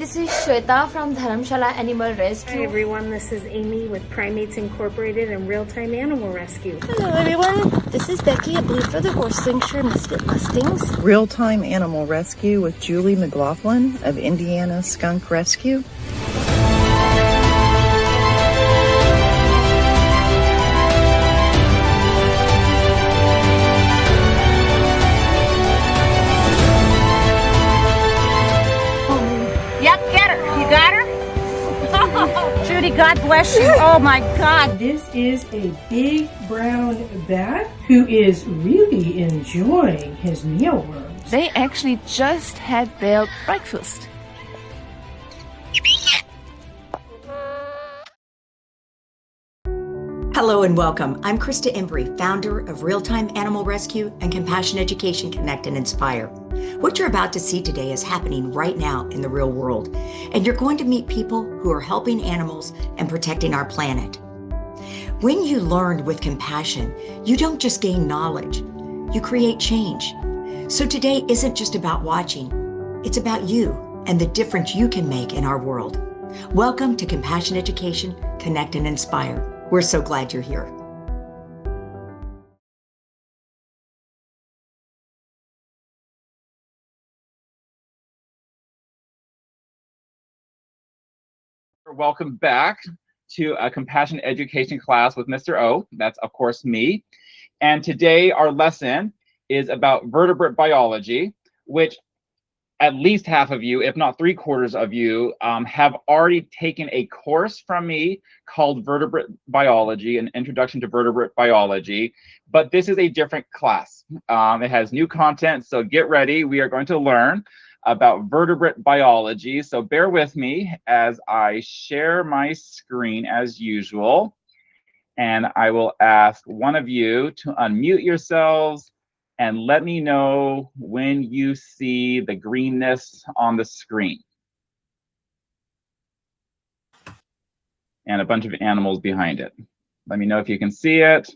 this is Shweta from Dharamshala Animal Rescue. Hi everyone, this is Amy with Primates Incorporated and ReelTime Animal Rescue. Hello everyone, this is Becky, a Blue for the Horse-Linkshire Misfit Mustangs. ReelTime Animal Rescue with Julie McLaughlin of Indiana Skunk Rescue. Yep, get her. You got her? Judy, God bless you. Oh my God. This is a big brown bat who is really enjoying his mealworms. They actually just had their breakfast. Hello and welcome. I'm Krista Embry, founder of ReelTime Animal Rescue and Compassion Education Connect and Inspire. What you're about to see today is happening right now in the real world, and you're going to meet people who are helping animals and protecting our planet. When you learn with compassion, you don't just gain knowledge, you create change. So today isn't just about watching, it's about you and the difference you can make in our world. Welcome to Compassion Education Connect and Inspire. We're so glad you're here. Welcome back to a compassion education class with Mr. O. That's of course me. And today our lesson is about vertebrate biology, which at least half of you, if not 3/4 of you, have already taken a course from me called Vertebrate Biology, an introduction to vertebrate biology. But this is a different class. It has new content, so get ready. We are going to learn about vertebrate biology. So bear with me as I share my screen as usual. And I will ask one of you to unmute yourselves and let me know when you see the greenness on the screen. And a bunch of animals behind it. Let me know if you can see it.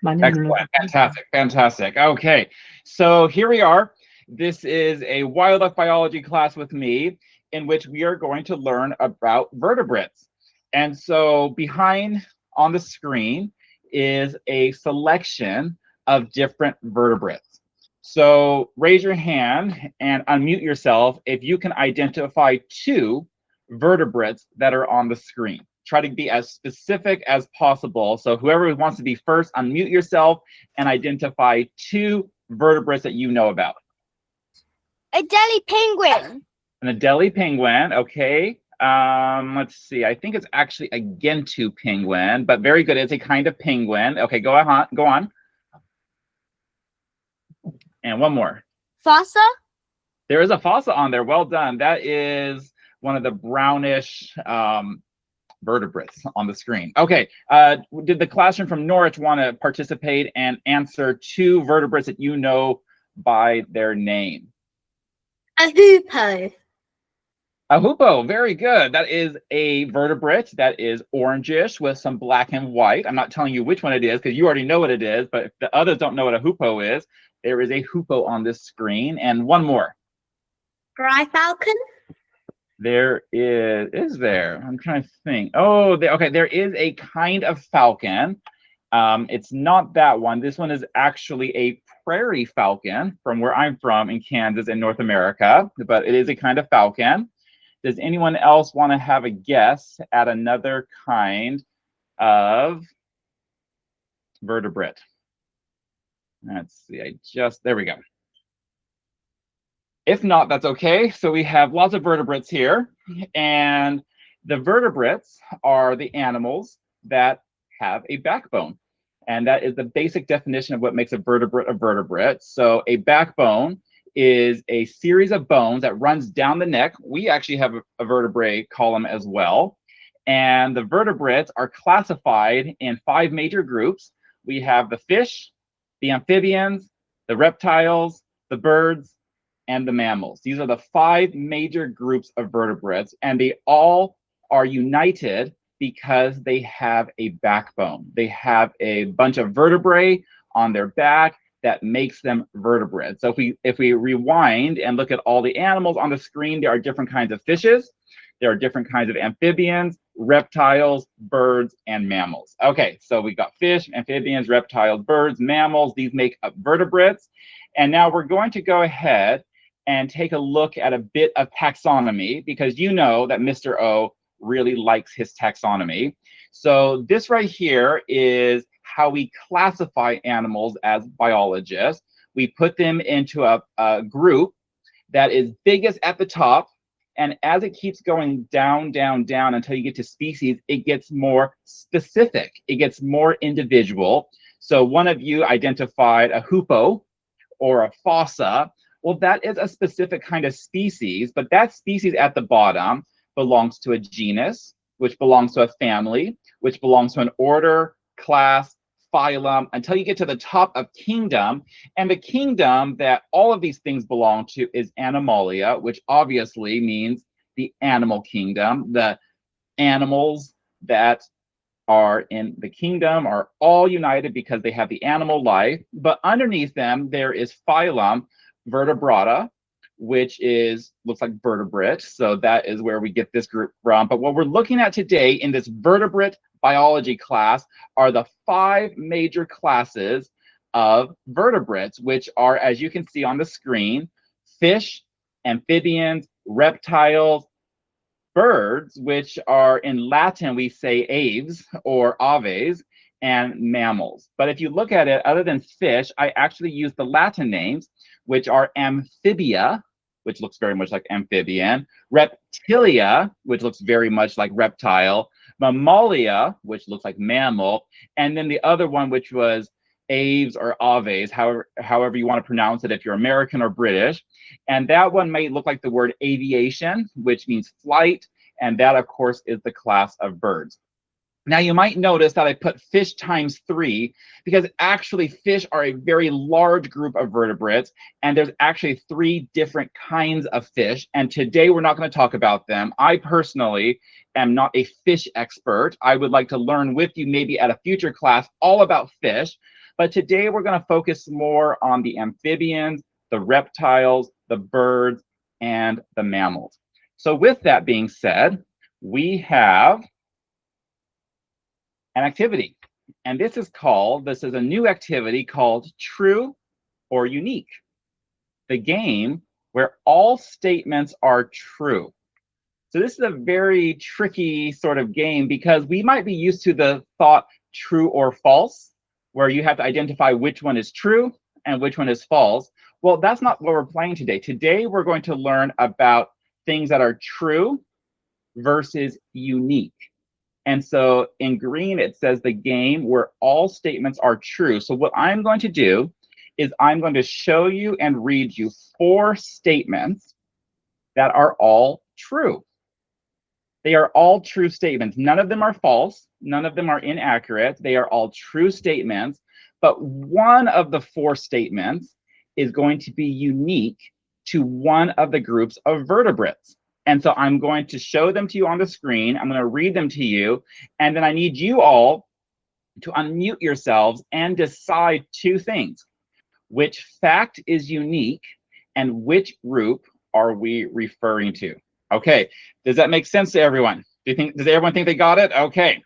Excellent, fantastic, fantastic. Okay, so here we are. This is a wildlife biology class with me in which we are going to learn about vertebrates. And so behind on the screen is a selection of different vertebrates. So raise your hand and unmute yourself if you can identify 2 vertebrates that are on the screen. Try to be as specific as possible. So whoever wants to be first, unmute yourself and identify 2 vertebrates that you know about. Adelie penguin. An Adelie penguin, okay. Let's see, I think it's actually a Gentoo penguin, but very good, it's a kind of penguin. Okay, go on. And one more. Fossa. There is a fossa on there. Well done. That is one of the brownish vertebrates on the screen. Okay. Did the classroom from Norwich want to participate and answer 2 vertebrates that you know by their name? A hoopoe. A hoopoe. Very good. That is a vertebrate that is orangish with some black and white. I'm not telling you which one it is because you already know what it is, but if the others don't know what a hoopoe is, there is a hoopoe on this screen. And one more. Gray falcon. There is there? I'm trying to think. Oh, okay, there is a kind of falcon. It's not that one. This one is actually a prairie falcon from where I'm from in Kansas in North America, but it is a kind of falcon. Does anyone else want to have a guess at another kind of vertebrate? Let's see, there we go. If not, that's okay. So we have lots of vertebrates here, and the vertebrates are the animals that have a backbone. And that is the basic definition of what makes a vertebrate a vertebrate. So a backbone is a series of bones that runs down the neck. We actually have a vertebrae column as well. And the vertebrates are classified in 5 major groups. We have the fish, the amphibians, the reptiles, the birds, and the mammals. These are the 5 major groups of vertebrates, and they all are united because they have a backbone. They have a bunch of vertebrae on their back that makes them vertebrates. So if we rewind and look at all the animals on the screen, there are different kinds of fishes, there are different kinds of amphibians, reptiles, birds, and mammals. Okay, so we got fish, amphibians, reptiles, birds, mammals. These make up vertebrates. And now we're going to go ahead and take a look at a bit of taxonomy, because you know that Mr. O really likes his taxonomy. So this right here is how we classify animals as biologists. We put them into a group that is biggest at the top, and as it keeps going down, down, down until you get to species, it gets more specific. It gets more individual. So one of you identified a hoopoe or a fossa. Well, that is a specific kind of species, but that species at the bottom belongs to a genus, which belongs to a family, which belongs to an order, class, phylum, until you get to the top of kingdom. And the kingdom that all of these things belong to is Animalia, which obviously means the animal kingdom. The animals that are in the kingdom are all united because they have the animal life. But underneath them, there is phylum Vertebrata, which looks like vertebrate. So that is where we get this group from. But what we're looking at today in this vertebrate biology class are the 5 major classes of vertebrates, which are, as you can see on the screen, fish, amphibians, reptiles, birds, which are in Latin, we say aves or aves, and mammals. But if you look at it, other than fish, I actually use the Latin names, which are amphibia, which looks very much like amphibian, reptilia, which looks very much like reptile, mammalia, which looks like mammal, and then the other one, which was aves or aves, however you want to pronounce it if you're American or British. And that one may look like the word aviation, which means flight, and that, of course, is the class of birds. Now, you might notice that I put fish times 3 because actually fish are a very large group of vertebrates, and there's actually 3 different kinds of fish. And today we're not going to talk about them. I personally am not a fish expert. I would like to learn with you maybe at a future class all about fish. But today we're going to focus more on the amphibians, the reptiles, the birds, and the mammals. So with that being said, we have an activity, and this is a new activity called True or Unique, the game where all statements are true. So this is a very tricky sort of game because we might be used to the thought true or false, where you have to identify which one is true and which one is false. Well, that's not what we're playing today. Today we're going to learn about things that are true versus unique. And so in green, it says the game where all statements are true. So what I'm going to do is I'm going to show you and read you 4 statements that are all true. They are all true statements. None of them are false. None of them are inaccurate. They are all true statements. But one of the 4 statements is going to be unique to one of the groups of vertebrates. And so I'm going to show them to you on the screen. I'm going to read them to you. And then I need you all to unmute yourselves and decide 2 things. Which fact is unique and which group are we referring to? Okay, does that make sense to everyone? Does everyone think they got it? Okay.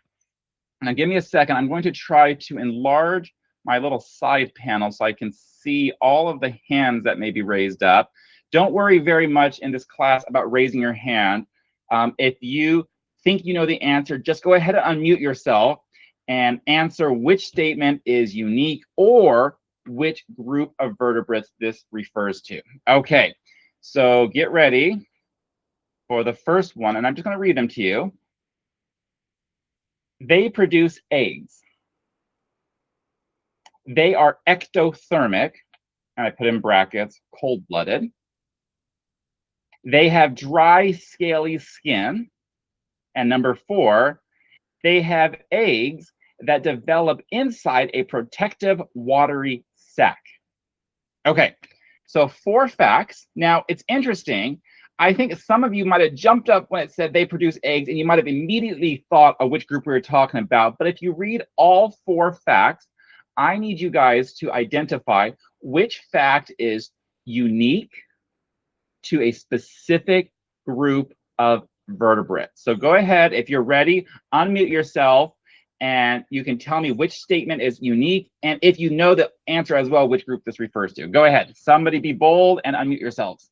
Now give me a second. I'm going to try to enlarge my little side panel so I can see all of the hands that may be raised up. Don't worry very much in this class about raising your hand. If you think you know the answer, just go ahead and unmute yourself and answer which statement is unique or which group of vertebrates this refers to. Okay, so get ready for the first one, and I'm just going to read them to you. They produce eggs. They are ectothermic, and I put in brackets, cold-blooded. They have dry, scaly skin. And number 4, they have eggs that develop inside a protective watery sac. Okay, so 4 facts. Now, it's interesting. I think some of you might have jumped up when it said they produce eggs, and you might have immediately thought of which group we were talking about. But if you read all 4 facts, I need you guys to identify which fact is unique to a specific group of vertebrates. So go ahead, if you're ready, unmute yourself, and you can tell me which statement is unique, and if you know the answer as well, which group this refers to. Go ahead, somebody be bold and unmute yourselves.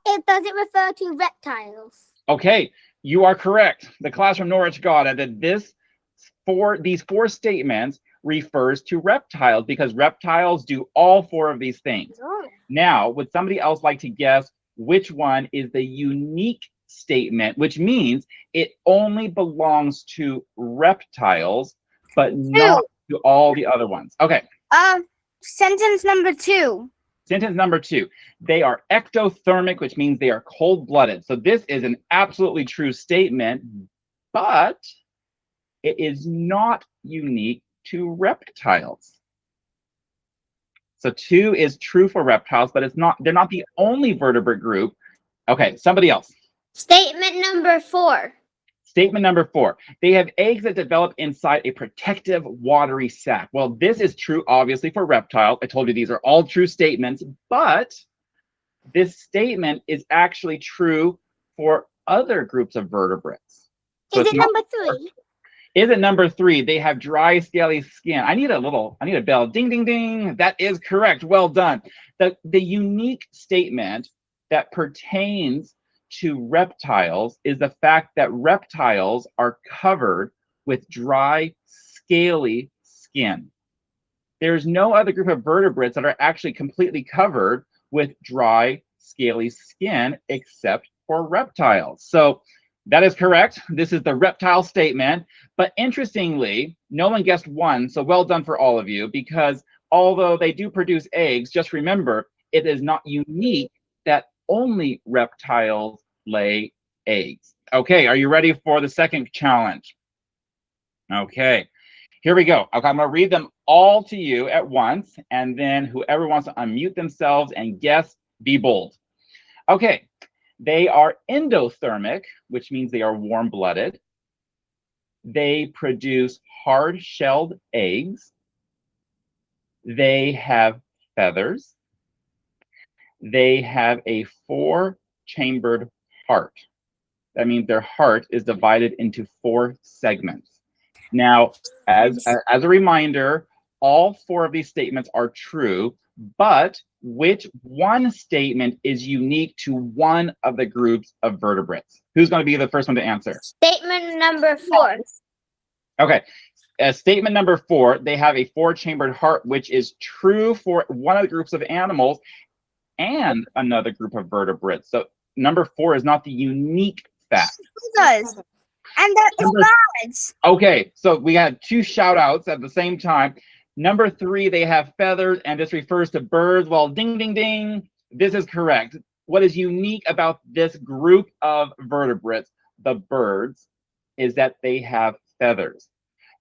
It doesn't refer to reptiles. Okay, you are correct. The class from Norwich got it, that these four statements refers to reptiles, because reptiles do all four of these things. Now, would somebody else like to guess which one is the unique statement, which means it only belongs to reptiles, but not to all the other ones? Okay. Sentence number 2. Sentence number 2. They are ectothermic, which means they are cold-blooded. So this is an absolutely true statement, but it is not unique to reptiles. So 2 is true for reptiles, but they're not the only vertebrate group. Okay, somebody else. Statement number 4. Statement number 4. They have eggs that develop inside a protective watery sac. Well, this is true, obviously, for reptiles. I told you these are all true statements, but this statement is actually true for other groups of vertebrates. So is it number 3? Is it number 3? They have dry, scaly skin. I need a bell. Ding, ding, ding. That is correct. Well done. The unique statement that pertains to reptiles is the fact that reptiles are covered with dry, scaly skin. There's no other group of vertebrates that are actually completely covered with dry, scaly skin except for reptiles. So that is correct. This is the reptile statement. But interestingly, no one guessed 1, so well done for all of you, because although they do produce eggs, just remember, it is not unique that only reptiles lay eggs. Okay, are you ready for the second challenge? Okay, here we go. Okay, I'm going to read them all to you at once, and then whoever wants to unmute themselves and guess, be bold. Okay, they are endothermic, which means they are warm-blooded. They produce hard-shelled eggs. They have feathers. They have a 4-chambered heart. That means their heart is divided into 4 segments. Now, as a reminder, all 4 of these statements are true, but which one statement is unique to one of the groups of vertebrates? Who's going to be the first one to answer? Statement number 4. Okay. Statement number 4, they have a 4-chambered heart, which is true for one of the groups of animals and another group of vertebrates. So number 4 is not the unique fact. Does. And that is birds. Okay, so we had 2 shout outs at the same time. Number 3, they have feathers, and this refers to birds. Well, ding, ding, ding. This is correct. What is unique about this group of vertebrates, the birds, is that they have feathers.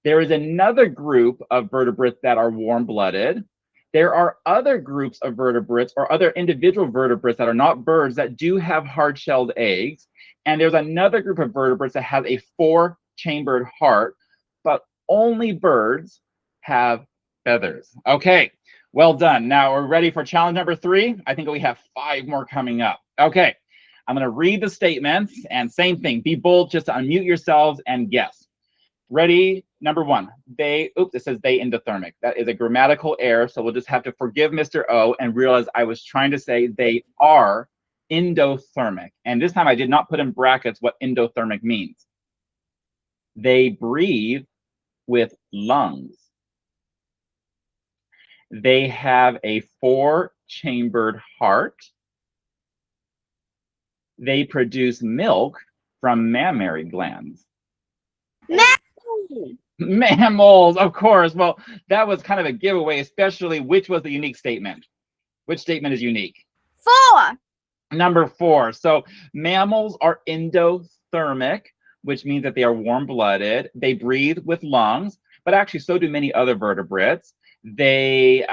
There is another group of vertebrates that are warm-blooded. There are other groups of vertebrates or other individual vertebrates that are not birds that do have hard-shelled eggs. And there's another group of vertebrates that has a 4-chambered heart, but only birds have feathers. Okay, well done. Now we're ready for challenge number 3. I think we have 5 more coming up. Okay, I'm going to read the statements, and same thing, be bold just to unmute yourselves and guess. Ready? Number 1, it says they endothermic. That is a grammatical error, so we'll just have to forgive Mr. O and realize I was trying to say they are endothermic. And this time I did not put in brackets what endothermic means. They breathe with lungs. They have a 4-chambered heart. They produce milk from mammary glands. Mammals, of course. Well, that was kind of a giveaway, especially which was the unique statement. Which statement is unique? 4. Number 4. So mammals are endothermic, which means that they are warm-blooded. They breathe with lungs, but actually so do many other vertebrates. They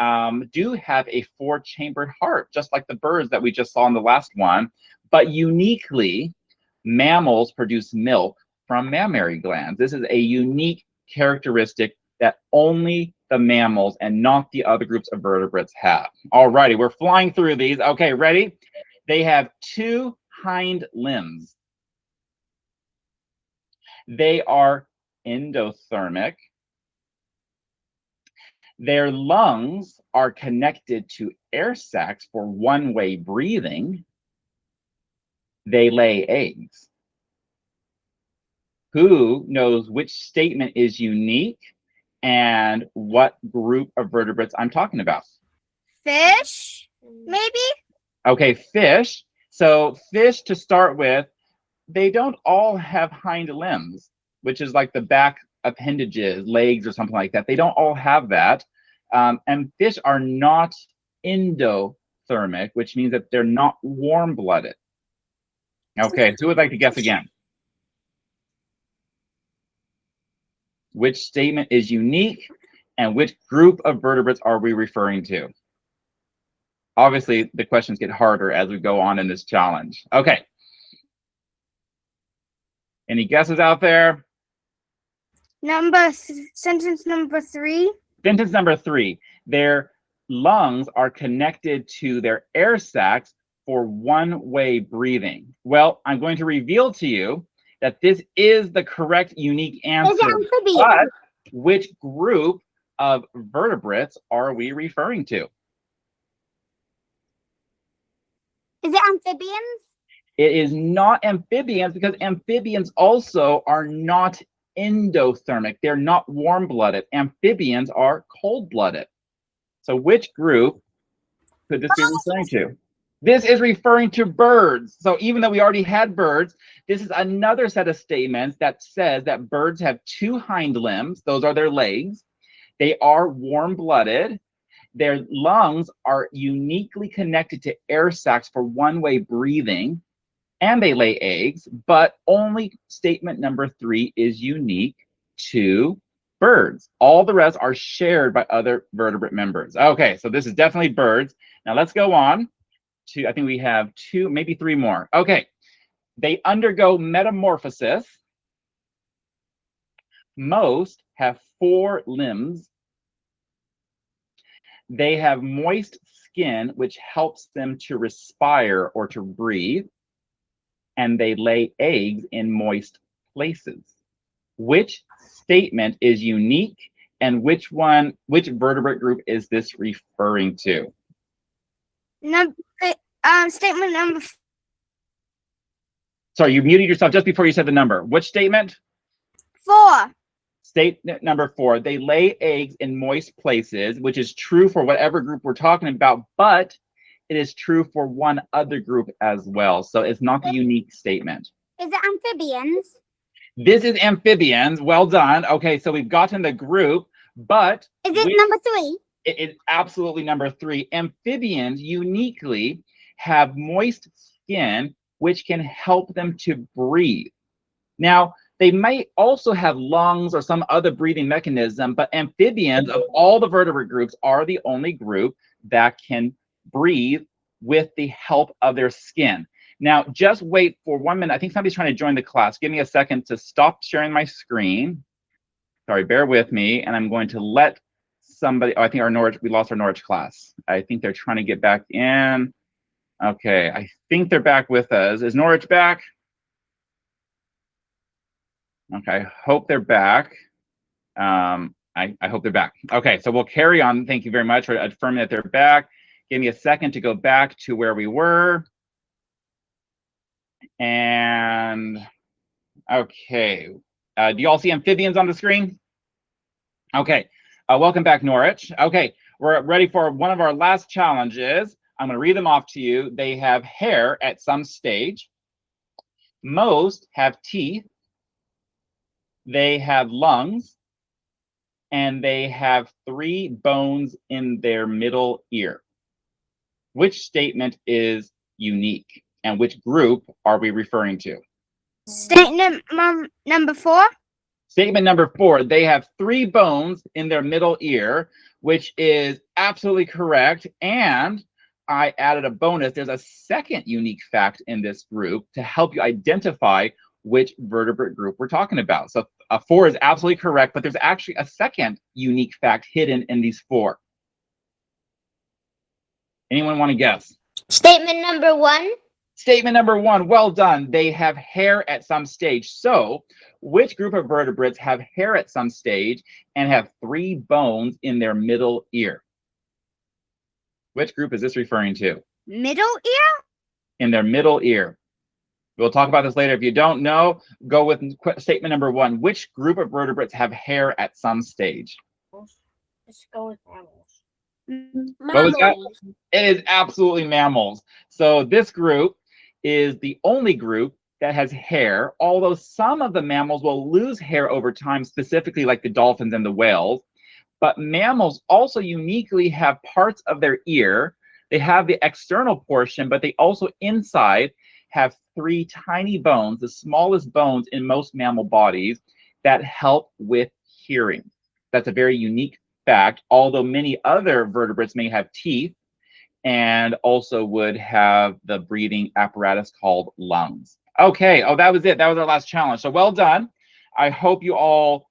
do have a 4-chambered heart, just like the birds that we just saw in the last one. But uniquely, mammals produce milk from mammary glands. This is a unique characteristic that only the mammals and not the other groups of vertebrates have. All righty, we're flying through these. Okay, ready? They have 2 hind limbs. They are endothermic. Their lungs are connected to air sacs for one-way breathing. They lay eggs. Who knows which statement is unique and what group of vertebrates I'm talking about? Fish, maybe? Okay, fish. So fish, to start with, they don't all have hind limbs, which is like the back appendages, legs or something like that. They don't all have that. And fish are not endothermic, which means that they're not warm-blooded. Okay, so who would like to guess again? Which statement is unique and which group of vertebrates are we referring to? Obviously, the questions get harder as we go on in this challenge. Okay. Any guesses out there? Sentence number 3. Sentence number 3. Their lungs are connected to their air sacs for one-way breathing. Well, I'm going to reveal to you that this is the correct unique answer. But which group of vertebrates are we referring to? Is it amphibians? It is not amphibians, because amphibians also are not endothermic. They're not warm-blooded. Amphibians are cold-blooded. So which group could this be referring to? This is referring to birds. So even though we already had birds, this is another set of statements that says that birds have 2 hind limbs. Those are their legs. They are warm-blooded. Their lungs are uniquely connected to air sacs for one-way breathing, and they lay eggs, but only statement number 3 is unique to birds. All the rest are shared by other vertebrate members. Okay, so this is definitely birds. Now let's go on to, I think we have 2, maybe 3 more. Okay, they undergo metamorphosis. Most have 4 limbs. They have moist skin, which helps them to respire or to breathe. And they lay eggs in moist places. Which statement is unique and which vertebrate group is this referring to? Statement number. Sorry, you muted yourself just before you said the number. Which statement? 4. Statement number 4, they lay eggs in moist places, which is true for whatever group we're talking about, but it is true for one other group as well. So it's not the unique statement. Is it amphibians? This is amphibians. Well done. Okay, so we've gotten the group, but is it number 3? It is absolutely number 3. Amphibians uniquely have moist skin, which can help them to breathe. Now, they might also have lungs or some other breathing mechanism, but amphibians of all the vertebrate groups are the only group that can breathe with the help of their skin. Now, just wait for 1 minute. I think somebody's trying to join the class. Give me a second to stop sharing my screen. Sorry, bear with me. And I'm going to let somebody, oh, I think we lost our Norwich class. I think they're trying to get back in. Okay, I think they're back with us. Is Norwich back? Okay, I hope they're back. I hope they're back. Okay, so we'll carry on. Thank you very much for affirming that they're back. Give me a second to go back to where we were. And okay, do you all see amphibians on the screen? Okay, welcome back, Norwich. Okay, we're ready for one of our last challenges. I'm going to read them off to you. They have hair at some stage. Most have teeth. They have lungs. And they have 3 bones in their middle ear. Which statement is unique? And which group are we referring to? Statement number 4. Statement number 4, they have 3 bones in their middle ear, which is absolutely correct. And I added a bonus. There's a second unique fact in this group to help you identify which vertebrate group we're talking about. So 4 is absolutely correct, but there's actually a second unique fact hidden in these 4. Anyone want to guess? Statement number 1. Statement number 1, well done. They have hair at some stage. So, which group of vertebrates have hair at some stage and have 3 bones in their middle ear? Which group is this referring to? Middle ear? In their middle ear. We'll talk about this later. If you don't know, go with statement number 1. Which group of vertebrates have hair at some stage? Let's go with mammals. What was that? It is absolutely mammals. So this group is the only group that has hair, although some of the mammals will lose hair over time, specifically like the dolphins and the whales. But mammals also uniquely have parts of their ear. They have the external portion, but they also inside have 3 tiny bones, the smallest bones in most mammal bodies, that help with hearing. That's a very unique fact, although many other vertebrates may have teeth and also would have the breathing apparatus called lungs. Okay, oh, that was it. That was our last challenge. So well done. I hope you all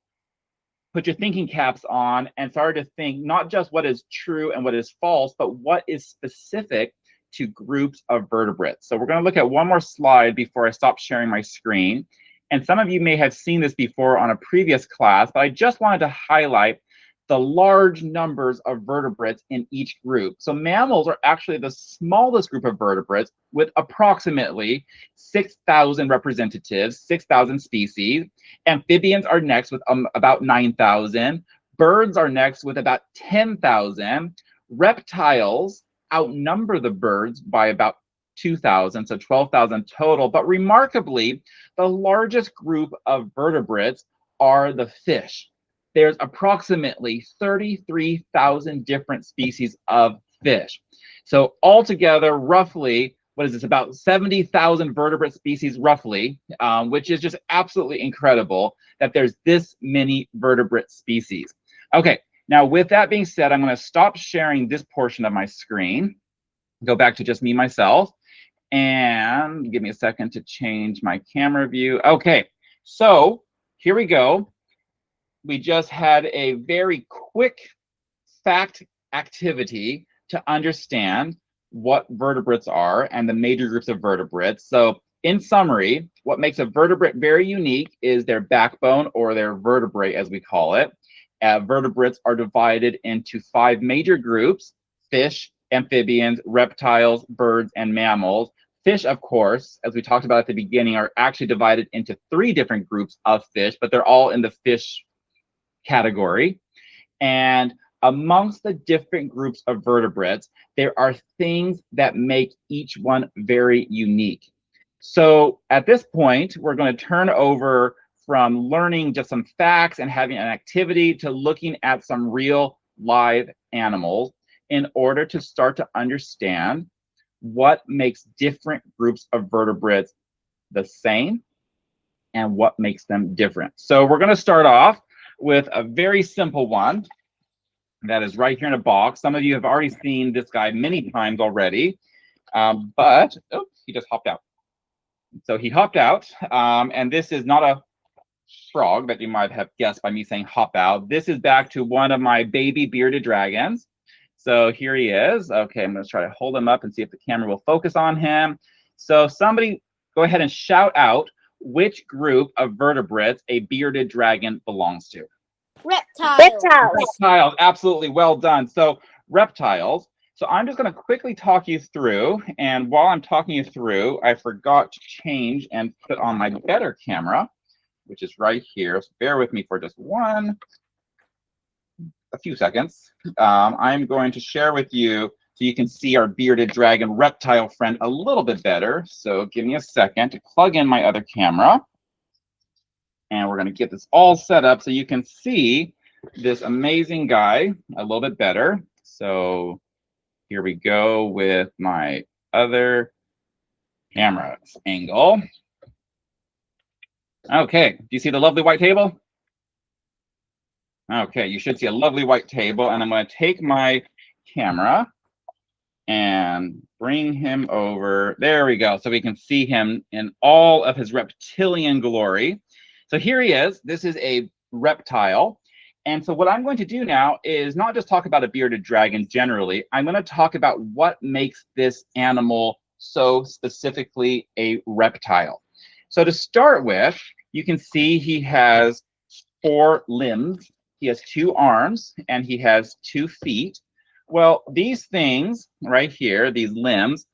put your thinking caps on and started to think not just what is true and what is false, but what is specific to groups of vertebrates. So we're going to look at one more slide before I stop sharing my screen. And some of you may have seen this before on a previous class, but I just wanted to highlight the large numbers of vertebrates in each group. So mammals are actually the smallest group of vertebrates with approximately 6,000 representatives, 6,000 species. Amphibians are next with about 9,000. Birds are next with about 10,000. Reptiles outnumber the birds by about 2,000, so 12,000 total. But remarkably, the largest group of vertebrates are the fish. There's approximately 33,000 different species of fish. So altogether, roughly, what is this, about 70,000 vertebrate species roughly, which is just absolutely incredible that there's this many vertebrate species. Okay, now with that being said, I'm going to stop sharing this portion of my screen, go back to just me, myself, and give me a second to change my camera view. Okay, so here we go. We just had a very quick fact activity to understand what vertebrates are and the major groups of vertebrates. So in summary, what makes a vertebrate very unique is their backbone, or their vertebrae as we call it. Vertebrates are divided into 5 major groups: fish, amphibians, reptiles, birds, and mammals. Fish, of course, as we talked about at the beginning, are actually divided into 3 different groups of fish, but they're all in the fish category. And amongst the different groups of vertebrates, there are things that make each one very unique. So at this point, we're going to turn over from learning just some facts and having an activity to looking at some real live animals in order to start to understand what makes different groups of vertebrates the same and what makes them different. So we're going to start off with a very simple one that is right here in a box. Some of you have already seen this guy many times already, but oops, he just hopped out. So he hopped out, and this is not a frog that you might have guessed by me saying hop out. This is back to one of my baby bearded dragons. So here he is. Okay, I'm going to try to hold him up and see if the camera will focus on him. So somebody go ahead and shout out which group of vertebrates a bearded dragon belongs to. Reptiles. Reptiles, absolutely, well done. So reptiles. So I'm just going to quickly talk you through, and while I'm talking you through, I forgot to change and put on my better camera, which is right here. So bear with me for just a few seconds. I'm going to share with you so you can see our bearded dragon reptile friend a little bit better. So give me a second to plug in my other camera. And we're going to get this all set up so you can see this amazing guy a little bit better. So here we go with my other camera angle. Okay, do you see the lovely white table? Okay, you should see a lovely white table, and I'm going to take my camera and bring him over. There we go, so we can see him in all of his reptilian glory. So here he is. This is a reptile. And so what I'm going to do now is not just talk about a bearded dragon generally. I'm going to talk about what makes this animal so specifically a reptile. So to start with, you can see he has 4 limbs. He has 2 arms and he has 2 feet. Well, these things right here, these limbs,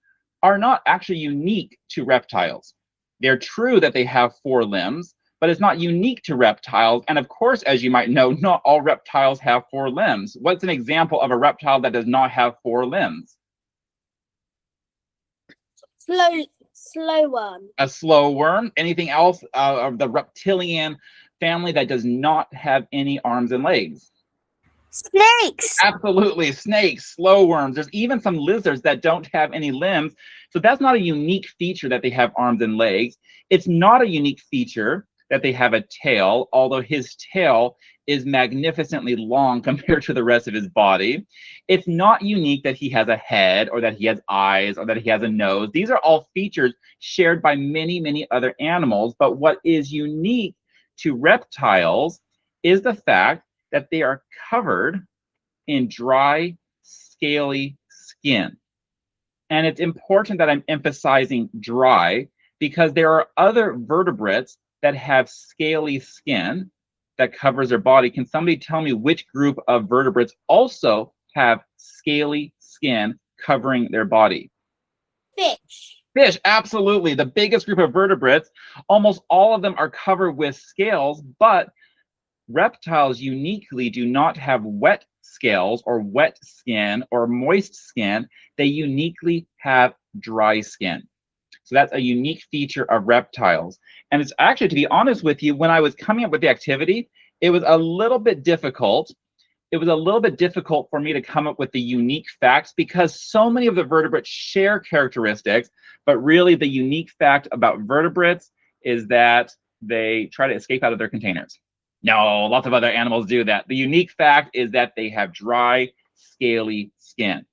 are not actually unique to reptiles. They're true that they have 4 limbs, but it's not unique to reptiles. And of course, as you might know, not all reptiles have 4 limbs. What's an example of a reptile that does not have 4 limbs? Slow worm. A slow worm. Anything else of the reptilian family that does not have any arms and legs? Snakes. Absolutely. Snakes, slow worms. There's even some lizards that don't have any limbs. So that's not a unique feature that they have arms and legs. It's not a unique feature that they have a tail, although his tail is magnificently long compared to the rest of his body. It's not unique that he has a head or that he has eyes or that he has a nose. These are all features shared by many, many other animals. But what is unique to reptiles is the fact that they are covered in dry, scaly skin. And it's important that I'm emphasizing dry because there are other vertebrates that have scaly skin that covers their body. Can somebody tell me which group of vertebrates also have scaly skin covering their body? Fish. Fish, absolutely. The biggest group of vertebrates, almost all of them are covered with scales, but reptiles uniquely do not have wet scales or wet skin or moist skin. They uniquely have dry skin. So that's a unique feature of reptiles. And it's actually, to be honest with you, when I was coming up with the activity, it was a little bit difficult. It was a little bit difficult for me to come up with the unique facts because so many of the vertebrates share characteristics, but really the unique fact about vertebrates is that they try to escape out of their containers. No, lots of other animals do that. The unique fact is that they have dry, scaly skin.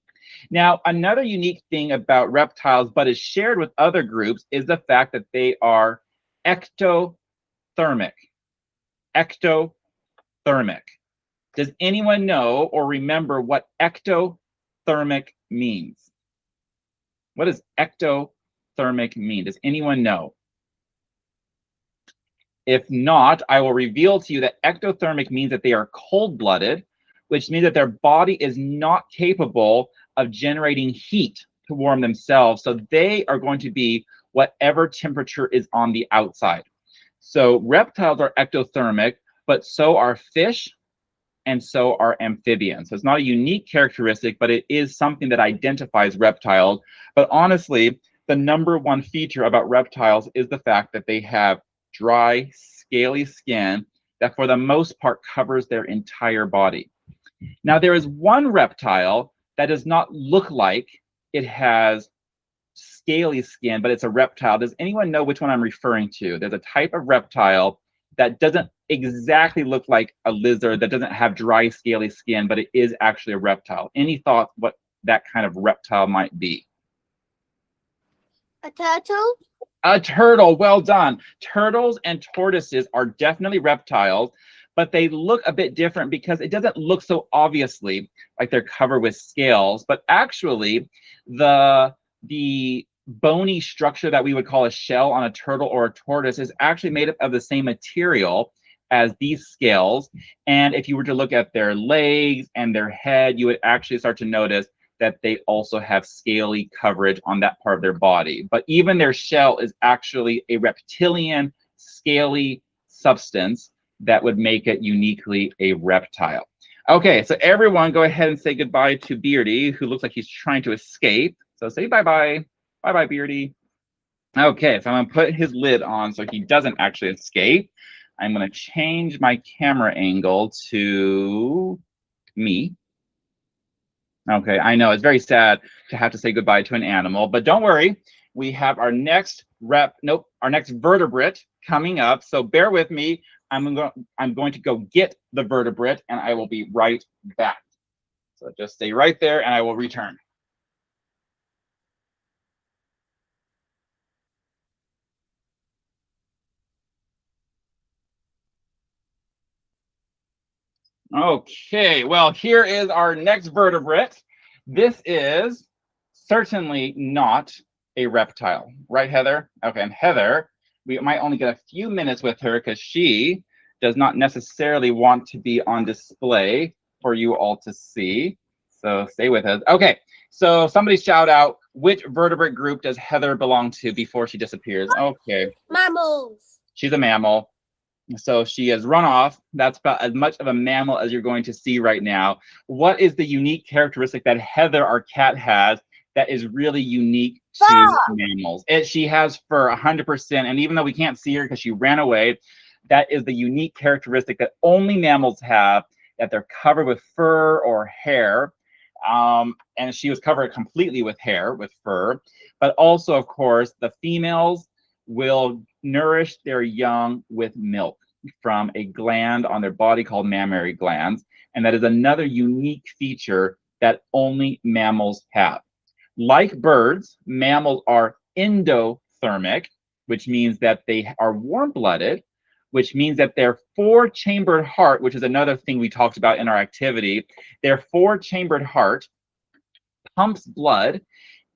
Now, another unique thing about reptiles, but is shared with other groups, is the fact that they are ectothermic. Ectothermic. Does anyone know or remember what ectothermic means? What does ectothermic mean? Does anyone know? If not, I will reveal to you that ectothermic means that they are cold-blooded, which means that their body is not capable of generating heat to warm themselves. So they are going to be whatever temperature is on the outside. So reptiles are ectothermic, but so are fish and so are amphibians. So it's not a unique characteristic, but it is something that identifies reptiles. But honestly, the #1 feature about reptiles is the fact that they have dry, scaly skin that for the most part covers their entire body. Now, there is one reptile that does not look like it has scaly skin, but it's a reptile. Does anyone know which one I'm referring to? There's a type of reptile that doesn't exactly look like a lizard, that doesn't have dry, scaly skin, but it is actually a reptile. Any thoughts what that kind of reptile might be? A turtle. A turtle, well done. Turtles and tortoises are definitely reptiles, but they look a bit different because it doesn't look so obviously like they're covered with scales, but actually the bony structure that we would call a shell on a turtle or a tortoise is actually made up of the same material as these scales. And if you were to look at their legs and their head, you would actually start to notice that they also have scaly coverage on that part of their body. But even their shell is actually a reptilian scaly substance that would make it uniquely a reptile. Okay, so everyone go ahead and say goodbye to Beardy, who looks like he's trying to escape. So say bye-bye. Bye-bye, Beardy. Okay, so I'm gonna put his lid on so he doesn't actually escape. I'm gonna change my camera angle to me. Okay, I know it's very sad to have to say goodbye to an animal, but don't worry, we have our next vertebrate coming up. So bear with me. I'm going to go get the vertebrate, and I will be right back. So just stay right there, and I will return. Okay, well, here is our next vertebrate. This is certainly not a reptile, right, Heather? Okay, and Heather, we might only get a few minutes with her because she does not necessarily want to be on display for you all to see. So stay with us. Okay, so somebody shout out, which vertebrate group does Heather belong to before she disappears? Okay, Mammals. she's a mammal. So she has run off. That's about as much of a mammal as you're going to see right now. What is the unique characteristic that Heather, our cat, has that is really unique to mammals? She has fur 100%. And even though we can't see her because she ran away, that is the unique characteristic that only mammals have, that they're covered with fur or hair. And she was covered completely with hair, with fur. But also, of course, the females will nourish their young with milk from a gland on their body called mammary glands. And that is another unique feature that only mammals have. Like birds, mammals are endothermic, which means that they are warm-blooded, which means that their four-chambered heart, which is another thing we talked about in our activity, their four-chambered heart pumps blood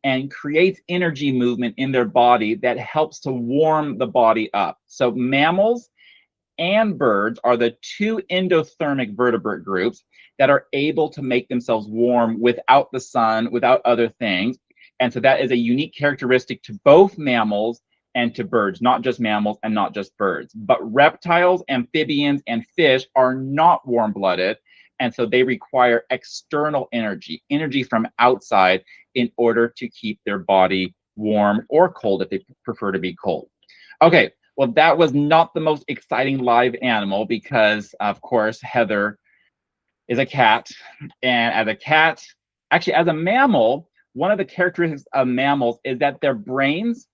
and creates energy movement in their body that helps to warm the body up. So mammals and birds are the two endothermic vertebrate groups that are able to make themselves warm without the sun, without other things. And so that is a unique characteristic to both mammals and to birds, not just mammals and not just birds. But reptiles, amphibians, and fish are not warm-blooded. And so they require external energy, energy from outside, in order to keep their body warm or cold if they prefer to be cold. Okay, well, that was not the most exciting live animal because, of course, Heather is a cat. And as a cat, actually, as a mammal, one of the characteristics of mammals is that their brains,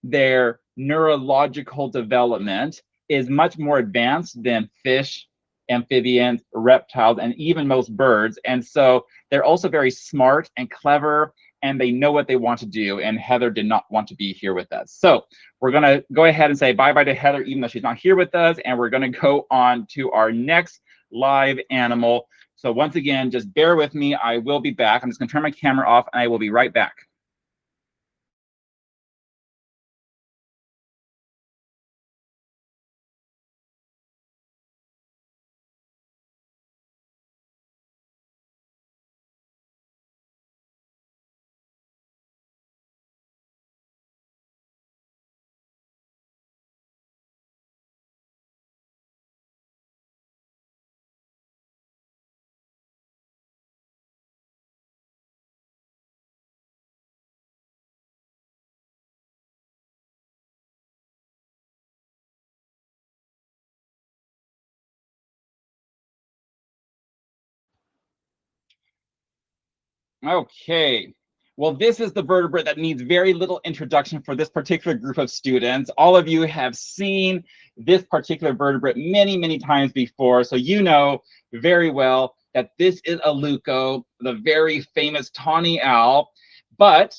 their neurological development is much more advanced than fish, amphibians, reptiles, and even most birds. And so they're also very smart and clever, and they know what they want to do. And Heather did not want to be here with us. So we're going to go ahead and say bye-bye to Heather, even though she's not here with us. And we're going to go on to our next live animal. So once again, just bear with me. I will be back. I'm just going to turn my camera off, and I will be right back. Okay, well, this is the vertebrate that needs very little introduction for this particular group of students. All of you have seen this particular vertebrate many, many times before, so you know very well that this is a leuco, the very famous tawny owl. But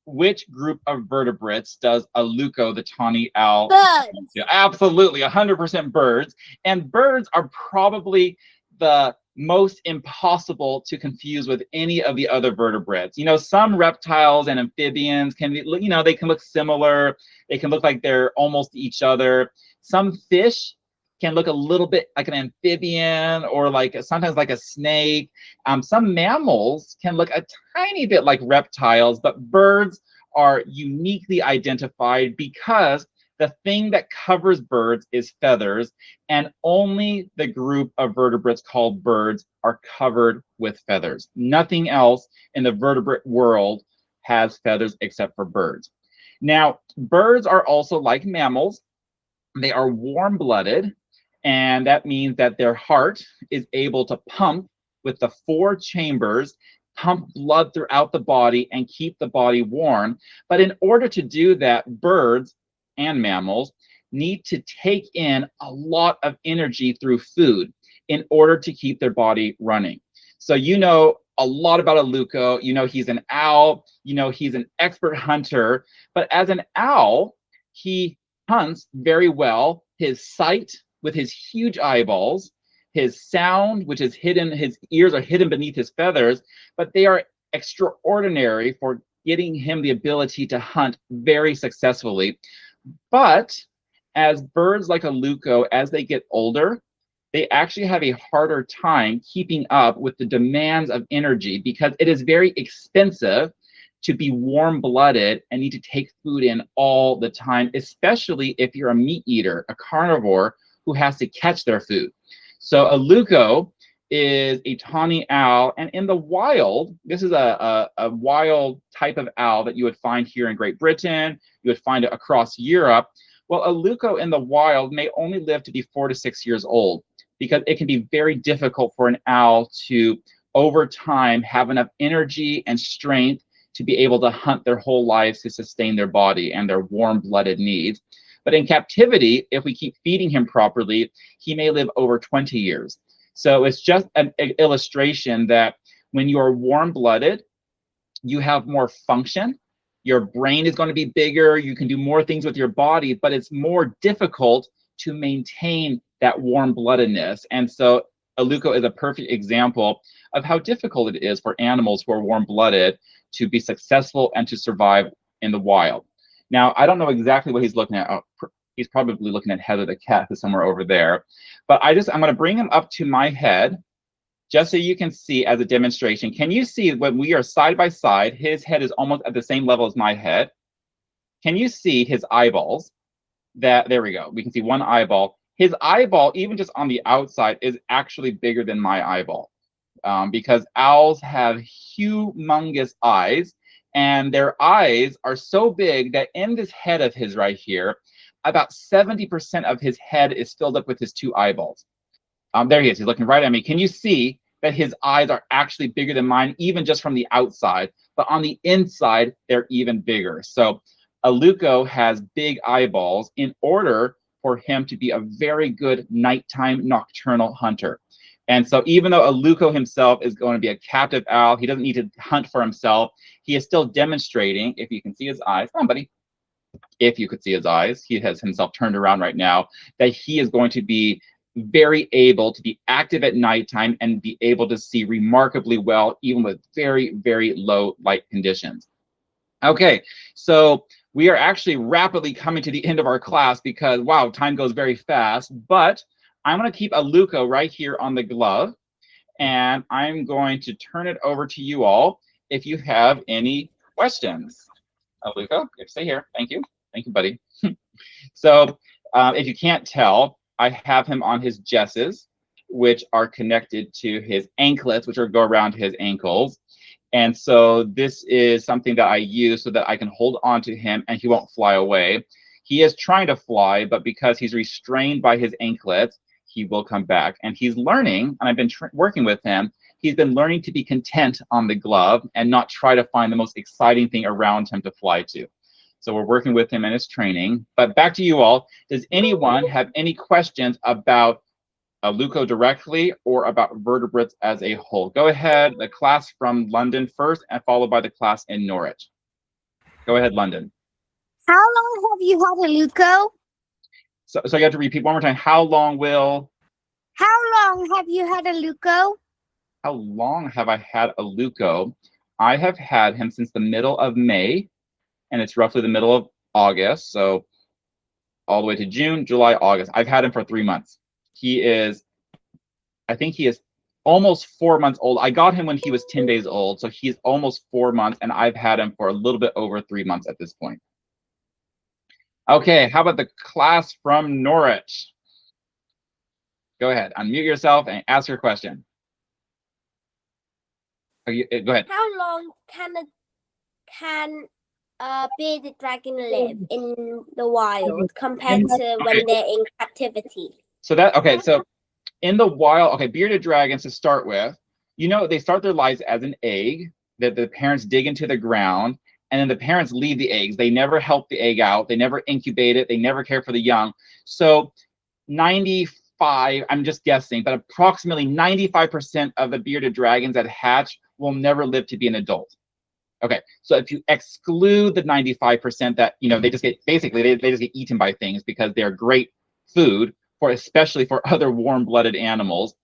which group of vertebrates does a leuco, the tawny owl? Birds. Absolutely, 100% birds. And birds are probably the most impossible to confuse with any of the other vertebrates. You know, some reptiles and amphibians can be, you know, they can look similar. They can look like they're almost each other. Some fish can look a little bit like an amphibian or like sometimes like a snake. Some mammals can look a tiny bit like reptiles, but birds are uniquely identified because the thing that covers birds is feathers, and only the group of vertebrates called birds are covered with feathers. Nothing else in the vertebrate world has feathers except for birds. Now, birds are also like mammals. They are warm-blooded, and that means that their heart is able to pump with the four chambers, pump blood throughout the body and keep the body warm. But in order to do that, birds and mammals need to take in a lot of energy through food in order to keep their body running. So you know a lot about a leuco. You know he's an owl. You know he's an expert hunter. But as an owl, he hunts very well. His sight with his huge eyeballs his sound, which is hidden, his ears are hidden beneath his feathers, but they are extraordinary for getting him the ability to hunt very successfully. But as birds like Aluko, as they get older, they actually have a harder time keeping up with the demands of energy because it is very expensive to be warm-blooded and need to take food in all the time, especially if you're a meat eater, a carnivore who has to catch their food. So Aluko is a tawny owl, and in the wild, this is a wild type of owl that you would find here in Great Britain, you would find it across Europe. Well, Aluko in the wild may only live to be 4 to 6 years old because it can be very difficult for an owl to, over time, have enough energy and strength to be able to hunt their whole lives to sustain their body and their warm-blooded needs. But in captivity, if we keep feeding him properly, he may live over 20 years. So it's just an illustration that when you are warm-blooded, you have more function. Your brain is going to be bigger. You can do more things with your body, but it's more difficult to maintain that warm-bloodedness. And so Aluko is a perfect example of how difficult it is for animals who are warm-blooded to be successful and to survive in the wild. Now, I don't know exactly what he's looking at. Oh, he's probably looking at Heather the cat, who's somewhere over there. But I'm going to bring him up to my head just so you can see as a demonstration. Can you see when we are side by side, his head is almost at the same level as my head? Can you see his eyeballs? There we go. We can see one eyeball. His eyeball, even just on the outside, is actually bigger than my eyeball. Because owls have humongous eyes, and their eyes are so big that in this head of his right here, about 70% of his head is filled up with his 2 eyeballs. There he is. He's looking right at me. Can you see that his eyes are actually bigger than mine, even just from the outside? But on the inside, they're even bigger. So Aluko has big eyeballs in order for him to be a very good nighttime nocturnal hunter. And so even though Aluko himself is going to be a captive owl, he doesn't need to hunt for himself. He is still demonstrating, if you can see his eyes, come on, buddy. If you could see his eyes, he has himself turned around right now, that he is going to be very able to be active at nighttime and be able to see remarkably well, even with very, very low light conditions. Okay, so we are actually rapidly coming to the end of our class because, wow, time goes very fast, but I'm going to keep Aluko right here on the glove, and I'm going to turn it over to you all if you have any questions. Aluko, stay here. Thank you. Thank you, buddy. So if you can't tell, I have him on his jesses, which are connected to his anklets, which go around his ankles. And so this is something that I use so that I can hold on to him and he won't fly away. He is trying to fly, but because he's restrained by his anklets, he will come back. And he's learning, and I've been working with him, he's been learning to be content on the glove and not try to find the most exciting thing around him to fly to. So we're working with him in his training. But back to you all. Does anyone have any questions about Aluko directly or about vertebrates as a whole? Go ahead, the class from London first, and followed by the class in Norwich. Go ahead, London. How long have you had Aluko? So you have to repeat one more time. How long have you had Aluko? How long have I had Aluko? I have had him since the middle of May, and it's roughly the middle of August, so all the way to June, July, August. I've had him for 3 months. I think he is almost 4 months old. I got him when he was 10 days old, so he's almost 4 months, and I've had him for a little bit over 3 months at this point. Okay, how about the class from Norwich? Go ahead, unmute yourself and ask your question. Go ahead. How long can a bearded dragon live in the wild compared to when they're in captivity? So in the wild, okay, bearded dragons to start with, you know, they start their lives as an egg that the parents dig into the ground, and then the parents leave the eggs. They never help the egg out. They never incubate it. They never care for the young. So 95, I'm just guessing, but approximately 95% of the bearded dragons that hatch will never live to be an adult. Okay, so if you exclude the 95% that, you know, they just get, basically, they just get eaten by things because they're great food especially for other warm-blooded animals.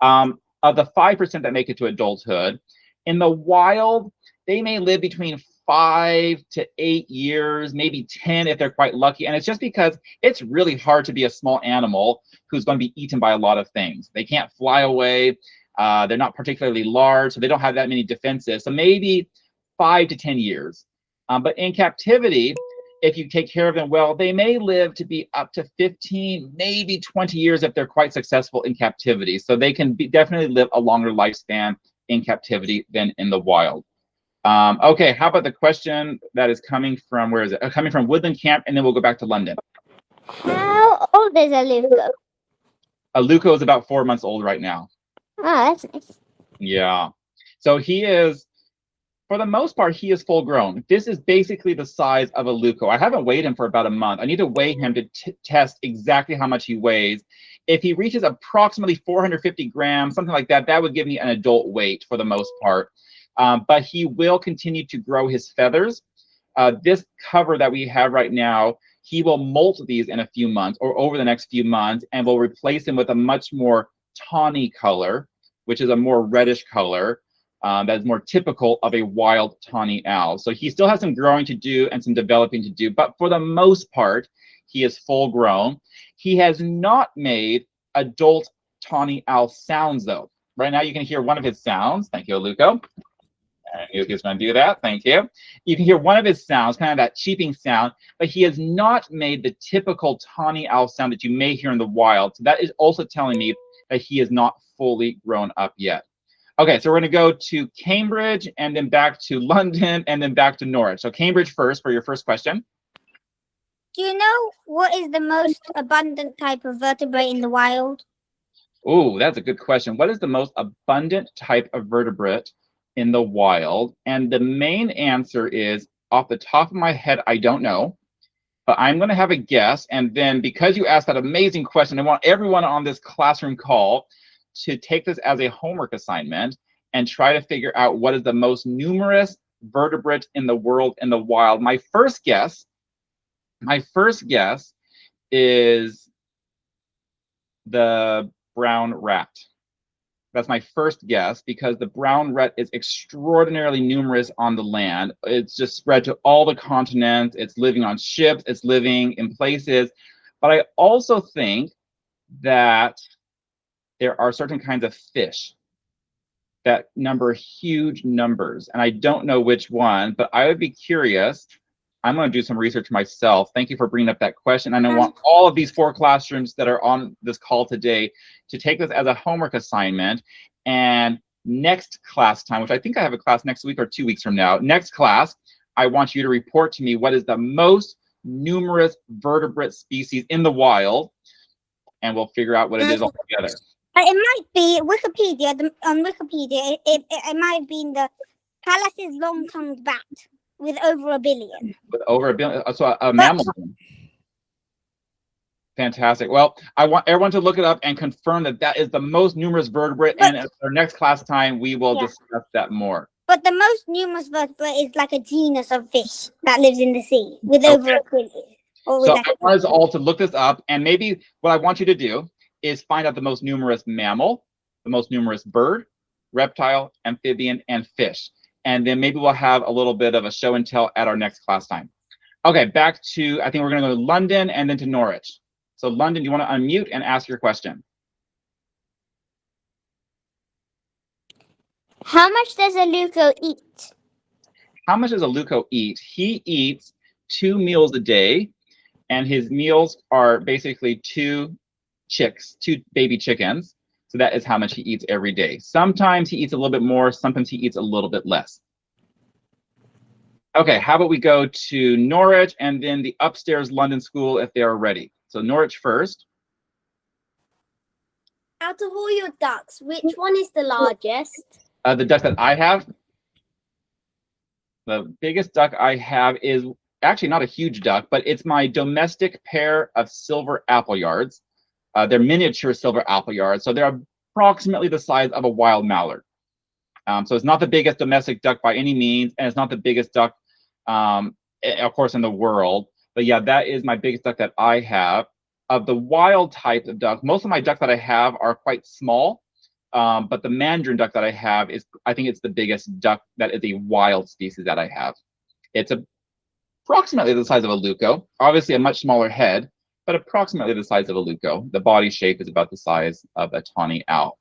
Of the 5% that make it to adulthood, in the wild, they may live between 5 to 8 years, maybe 10 if they're quite lucky. And it's just because it's really hard to be a small animal who's going to be eaten by a lot of things. They can't fly away. They're not particularly large, so they don't have that many defenses. So maybe 5 to 10 years. But in captivity, if you take care of them well, they may live to be up to 15, maybe 20 years if they're quite successful in captivity. So they can definitely live a longer lifespan in captivity than in the wild. Okay, how about the question that is coming from, where is it? Coming from Woodland Camp, and then we'll go back to London. How old is a Luco? A Luco is about 4 months old right now. Oh, that's nice. Yeah. So he is, for the most part, he is full grown. This is basically the size of a Luco. I haven't weighed him for about a month. I need to weigh him to test exactly how much he weighs. If he reaches approximately 450 grams, something like that, that would give me an adult weight for the most part. But he will continue to grow his feathers. This cover that we have right now, he will molt these in a few months or over the next few months, and will replace them with a much more tawny color, which is a more reddish color that is more typical of a wild tawny owl. So he still has some growing to do and some developing to do, but for the most part, he is full grown. He has not made adult tawny owl sounds though. Right now you can hear one of his sounds. Thank you, Luco. And Luco's going to do that. Thank you. You can hear one of his sounds, kind of that cheeping sound, but he has not made the typical tawny owl sound that you may hear in the wild. So that is also telling me that he is not fully grown up yet. Okay, so we're going to go to Cambridge and then back to London and then back to Norwich. So Cambridge first for your first question. Do you know what is the most abundant type of vertebrate in the wild? Oh, that's a good question. What is the most abundant type of vertebrate in the wild? And the main answer is, off the top of my head, I don't know, but I'm going to have a guess. And then because you asked that amazing question, I want everyone on this classroom call to take this as a homework assignment and try to figure out what is the most numerous vertebrate in the world in the wild. My first guess is the brown rat. That's my first guess, because the brown rat is extraordinarily numerous on the land. It's just spread to all the continents. It's living on ships. It's living in places. But I also think that there are certain kinds of fish that number huge numbers. And I don't know which one, but I would be curious. I'm going to do some research myself. Thank you for bringing up that question. And I want all of these 4 classrooms that are on this call today to take this as a homework assignment. And next class time, which I think I have a class next week or 2 weeks from now, next class, I want you to report to me what is the most numerous vertebrate species in the wild, and we'll figure out what it is all together. It might be Wikipedia. On Wikipedia, it might have been the Pallas's long-tongued bat with over 1 billion. With over 1 billion, so a mammal. Fantastic. Well, I want everyone to look it up and confirm that that is the most numerous vertebrate. And at our next class time, we will discuss that more. But the most numerous vertebrate is like a genus of fish that lives in the sea with over 1 billion. So I want us all to look this up, and maybe what I want you to do is find out the most numerous mammal, the most numerous bird, reptile, amphibian, and fish. And then maybe we'll have a little bit of a show and tell at our next class time. Okay, back to, I think we're going to go to London and then to Norwich. So London, you want to unmute and ask your question? How much does a Luco eat? How much does a Luco eat? He eats 2 meals a day, and his meals are basically 2 baby chickens. So that is how much he eats every day. Sometimes he eats a little bit more, sometimes he eats a little bit less. Okay, how about we go to Norwich and then the upstairs London school if they are ready. So Norwich first. Out of all your ducks, which one is the largest? The duck that I have, the biggest duck I have is actually not a huge duck, but it's my domestic pair of silver appleyards. They're miniature silver appleyards, so they're approximately the size of a wild mallard. So it's not the biggest domestic duck by any means, and it's not the biggest duck, of course, in the world. But yeah, that is my biggest duck that I have. of the wild type of duck, most of my ducks that I have are quite small, but the mandarin duck that I have is, I think it's the biggest duck that is a wild species that I have. It's approximately the size of a luco, obviously a much smaller head, but approximately the size of a luco. The body shape is about the size of a tawny owl.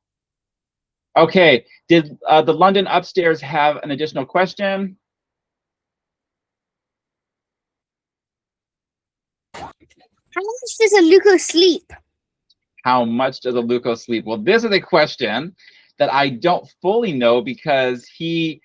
Okay, did the London upstairs have an additional question? How much does a luco sleep? How much does a luco sleep? Well, this is a question that I don't fully know because he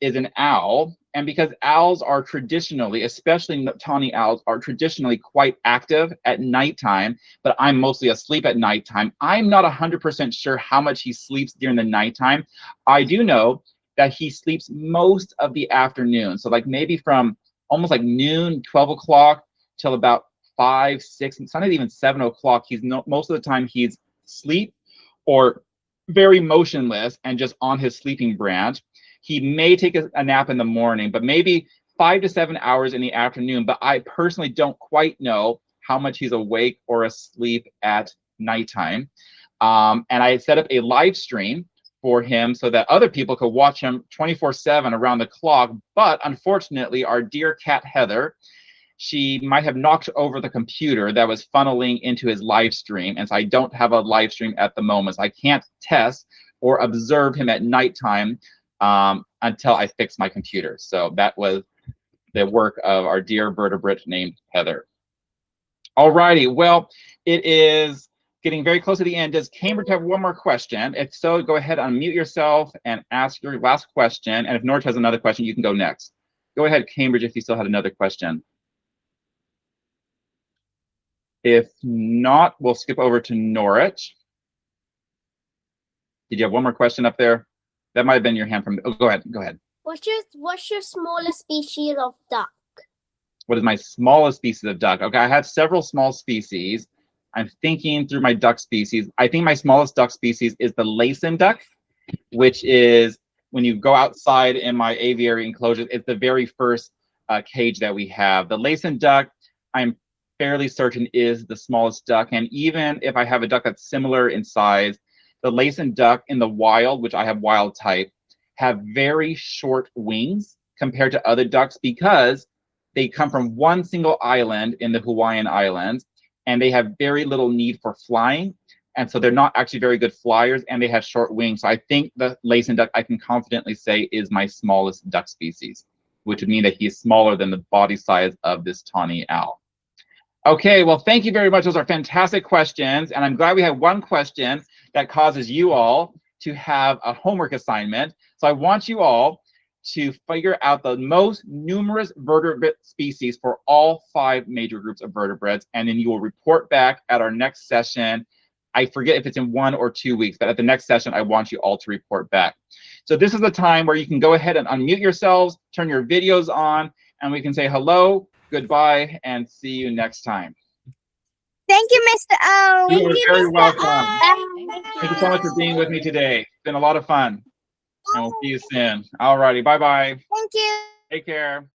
is an owl, and because owls are traditionally, especially tawny owls, are traditionally quite active at nighttime, but I'm mostly asleep at nighttime. I'm not 100% sure how much he sleeps during the nighttime. I do know that he sleeps most of the afternoon. So like maybe from almost like noon, 12 o'clock till about 5, 6, and sometimes even 7 o'clock. Most of the time he's asleep or very motionless and just on his sleeping branch. He may take a nap in the morning, but maybe 5 to 7 hours in the afternoon. But I personally don't quite know how much he's awake or asleep at nighttime. And I set up a live stream for him so that other people could watch him 24/7 around the clock. But unfortunately, our dear cat Heather, she might have knocked over the computer that was funneling into his live stream. And so I don't have a live stream at the moment. So I can't test or observe him at nighttime until I fix my computer. So that was the work of our dear vertebrate named Heather. Alrighty, well, it is getting very close to the end. Does Cambridge have one more question? If so, go ahead, unmute yourself and ask your last question. And if Norwich has another question, you can go next. Go ahead, Cambridge, if you still had another question. If not, we'll skip over to Norwich. Did you have one more question up there? That might have been your hand from. Oh, go ahead. Go ahead. What's your smallest species of duck? What is my smallest species of duck? Okay, I have several small species. I'm thinking through my duck species. I think my smallest duck species is the Laysan duck, which is when you go outside in my aviary enclosure, it's the very first cage that we have. The Laysan duck, I'm fairly certain is the smallest duck. And even if I have a duck that's similar in size, the Laysan duck in the wild, which I have wild type, have very short wings compared to other ducks because they come from one single island in the Hawaiian Islands, and they have very little need for flying. And so they're not actually very good flyers, and they have short wings. So I think the Laysan duck, I can confidently say, is my smallest duck species, which would mean that he is smaller than the body size of this tawny owl. Okay, well, thank you very much. Those are fantastic questions. And I'm glad we had one question that causes you all to have a homework assignment. So I want you all to figure out the most numerous vertebrate species for all 5 major groups of vertebrates. And then you will report back at our next session. I forget if it's in 1 or 2 weeks, but at the next session, I want you all to report back. So this is the time where you can go ahead and unmute yourselves, turn your videos on, and we can say hello, goodbye, and see you next time. Thank you, Mr. O. You are very welcome. Thank Thank you so much for being with me today. It's been a lot of fun. And we'll see you soon. All righty, bye-bye. Thank you. Take care.